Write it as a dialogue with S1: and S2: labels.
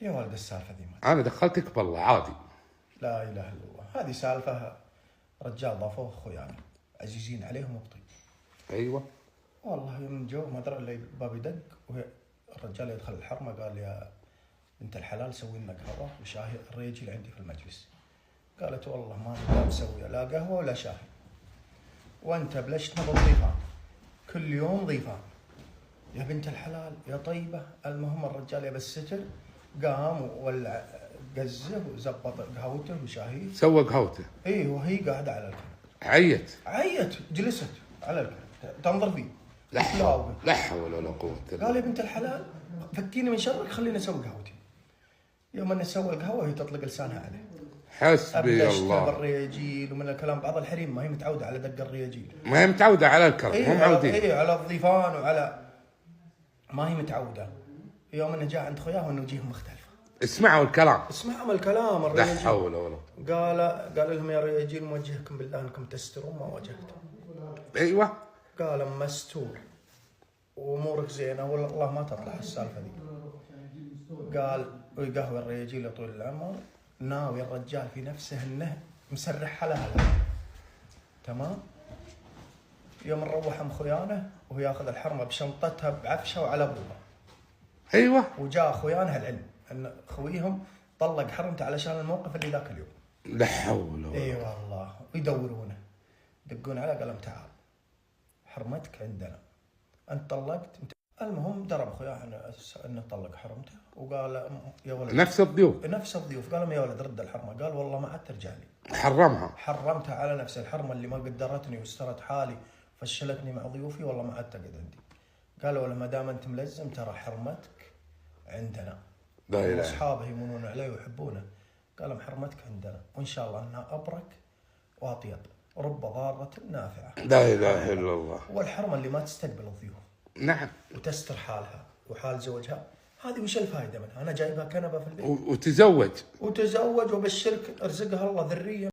S1: يا ولد السالفة ذي ما
S2: انا دخلتك بالله عادي.
S1: لا اله الا الله. هذه سالفة رجال ضافوه اخويانا عزيزين عليهم وبطيب.
S2: ايوه
S1: والله يوم جو ما ادري الا الباب يدق الرجال يدخل الحرمه قال يا بنت الحلال سوي لنا قهوه وشاهي الريجي اللي عندي في المجلس. قالت والله ما نقدر نسوي لا قهوه ولا شاهي وانت بلشتنا بالضيفان كل يوم ضيفان يا بنت الحلال يا طيبه. المهم الرجال يبى الستر قام وولع قزه وزبط قهوته وشاهيه
S2: سوى قهوته.
S1: اي وهي قاعده على الكنبه عيت جلست على الكنبه تنظر فيه.
S2: لا حول ولا قوه الا
S1: قال يا بنت الحلال فكيني من شرك خليني اسوي قهوتي. يوم اني اسوي القهوه هي تطلق لسانها عليه.
S2: حسبي الله.
S1: بالرياجيل ومن الكلام بعض الحريم ما هي متعوده على دق الرياجيل.
S2: ما هي متعوده على الكرم مو معودين.
S1: اي على الضيفان وعلى ما هي متعوده. يوم انه جاء عند خوياه وانه وجيههم مختلفه.
S2: اسمعوا الكلام
S1: الرياجيل.
S2: لا حول ولا.
S1: قال لهم يا رياجيل موجهكم بالله انكم تسترون ما واجهتم.
S2: ايوه
S1: قال مستور وامورك زينه والله ما تطلع السالفه ذي. قال ويقهوى الرياجيل طول العمر ناوي الرجال في نفسه انه مسرح حلال تمام. يوم نروح ام خيانه وهو ياخذ الحرمه بشنطتها بعفشه وعلى ابوها.
S2: ايوه
S1: وجاء خويانها العلم ان خويهم طلق حرمته علشان الموقف اللي ذاك اليوم.
S2: لا حول ولا.
S1: اي والله ويدورونه يدقون عليه قال لهم تعال حرمتك عندنا انت طلقت انت. المهم درب اخوياه انه طلق حرمته وقال يا ولد
S2: نفس الضيوف
S1: قال يا ولد رد الحرمه. قال والله ما عاد ترجع لي. حرمتها على نفس الحرمه اللي ما قدرتني واسترت حالي فشلتني مع ضيوفي والله ما عاد تقعد عندي. قالوا له ما دام انت ملزم ترى حرمتك عندنا.
S2: لا اله الا
S1: اصحابه يمونون عليه ويحبونه. قال لهم حرمتك عندنا وان شاء الله انها ابرك واطيب رب ضاره نافعه.
S2: لا اله الا الله.
S1: والحرمه اللي ما تستقبل الضيوف.
S2: نعم.
S1: وتستر حالها وحال زوجها. هذه وش الفائده منها؟ انا جايبها كنبه في البيت.
S2: وتزوج
S1: وبالشرك ارزقها الله ذريه